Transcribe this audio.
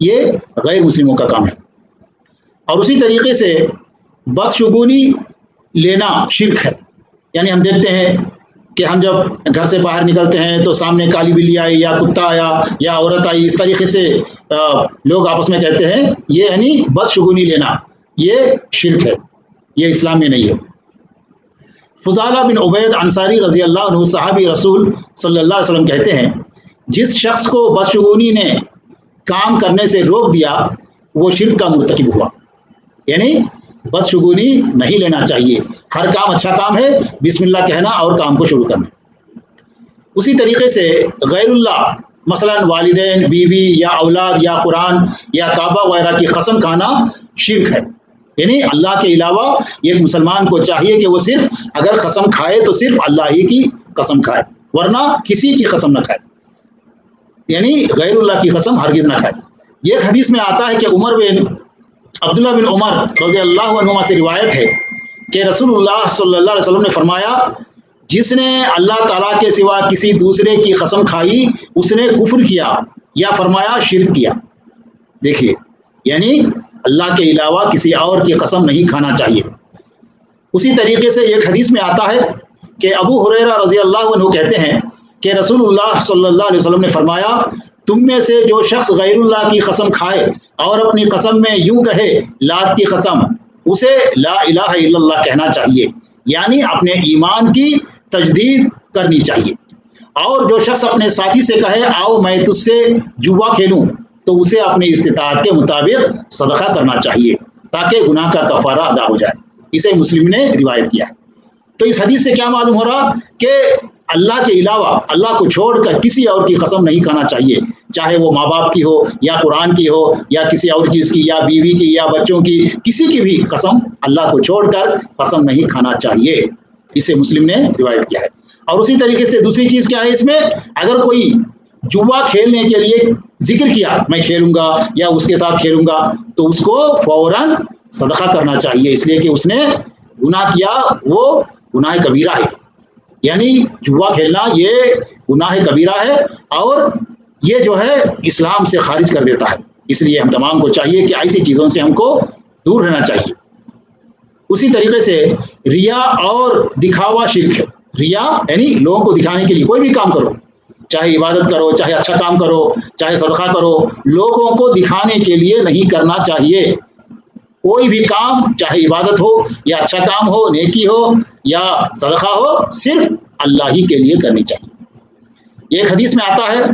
یہ غیر مسلموں کا کام ہے۔ اور اسی طریقے سے بدشگونی لینا شرک ہے۔ یعنی ہم دیکھتے ہیں کہ ہم جب گھر سے باہر نکلتے ہیں تو سامنے کالی بلی آئی یا کتا آیا یا عورت آئی، اس طریقے سے لوگ آپس میں کہتے ہیں، یہ یعنی بدشگونی لینا، یہ شرک ہے، یہ اسلام میں نہیں ہے۔ فضالہ بن عبید انصاری رضی اللہ عنہ صحابی رسول صلی اللہ علیہ وسلم کہتے ہیں، جس شخص کو بدشگونی نے کام کرنے سے روک دیا وہ شرک کا مرتکب ہوا۔ یعنی بدشگونی نہیں لینا چاہیے، ہر کام اچھا کام ہے، بسم اللہ کہنا اور کام کو شروع کرنا۔ اسی طریقے سے غیر اللہ، مثلا والدین، بیوی یا اولاد یا قرآن یا کعبہ وغیرہ کی قسم کھانا شرک ہے۔ یعنی اللہ کے علاوہ ایک مسلمان کو چاہیے کہ وہ صرف اگر قسم کھائے تو صرف اللہ ہی کی قسم کھائے، ورنہ کسی کی قسم نہ کھائے، یعنی غیر اللہ کی قسم ہرگز نہ کھائے۔ یہ ایک حدیث میں آتا ہے کہ عبداللہ بن عمر رضی اللہ عنہما سے روایت ہے کہ رسول اللہ صلی اللہ علیہ وسلم نے فرمایا، جس نے اللہ تعالیٰ کے سوا کسی دوسرے کی قسم کھائی اس نے کفر کیا، یا فرمایا شرک کیا۔ دیکھیے، یعنی اللہ کے علاوہ کسی اور کی قسم نہیں کھانا چاہیے۔ اسی طریقے سے ایک حدیث میں آتا ہے کہ ابو ہریرہ رضی اللہ عنہ کہتے ہیں کہ رسول اللہ صلی اللہ علیہ وسلم نے فرمایا، تم میں سے جو شخص غیر اللہ کی قسم کھائے اور اپنی قسم میں یوں کہے لات کی قسم، اسے لا الہ الا اللہ کہنا چاہیے، یعنی اپنے ایمان کی تجدید کرنی چاہیے۔ اور جو شخص اپنے ساتھی سے کہے آؤ میں تجھ سے جوا کھیلوں، تو اسے اپنی استطاعت کے مطابق صدقہ کرنا چاہیے تاکہ گناہ کا کفارہ ادا ہو جائے۔ اسے مسلم نے روایت کیا ہے۔ تو اس حدیث سے کیا معلوم ہو رہا کہ اللہ کے علاوہ، اللہ کو چھوڑ کر کسی اور کی قسم نہیں کھانا چاہیے، چاہے وہ ماں باپ کی ہو یا قرآن کی ہو یا کسی اور چیز کی یا بیوی کی یا بچوں کی، کسی کی بھی قسم اللہ کو چھوڑ کر قسم نہیں کھانا چاہیے۔ اسے مسلم نے روایت کیا ہے۔ اور اسی طریقے سے دوسری چیز کیا ہے اس میں، اگر کوئی جوا کھیلنے کے لیے ذکر کیا میں کھیلوں گا یا اس کے ساتھ کھیلوں گا، تو اس کو فوراً صدقہ کرنا چاہیے، اس لیے کہ اس نے گناہ کیا، وہ گناہ کبیرہ ہے۔ یعنی جوا کھیلنا یہ گناہ کبیرہ ہے اور یہ جو ہے اسلام سے خارج کر دیتا ہے۔ اس لیے ہم تمام کو چاہیے کہ ایسی چیزوں سے ہم کو دور رہنا چاہیے۔ اسی طریقے سے ریا اور دکھاوا شرک ہے۔ ریا یعنی لوگوں کو دکھانے کے لیے کوئی بھی کام کرو، چاہے عبادت کرو، چاہے اچھا کام کرو، چاہے صدقہ کرو، لوگوں کو دکھانے کے لیے نہیں کرنا چاہیے۔ کوئی بھی کام، چاہے عبادت ہو یا اچھا کام ہو، نیکی ہو یا صدقہ ہو، صرف اللہ ہی کے لیے کرنی چاہیے۔ ایک حدیث میں آتا ہے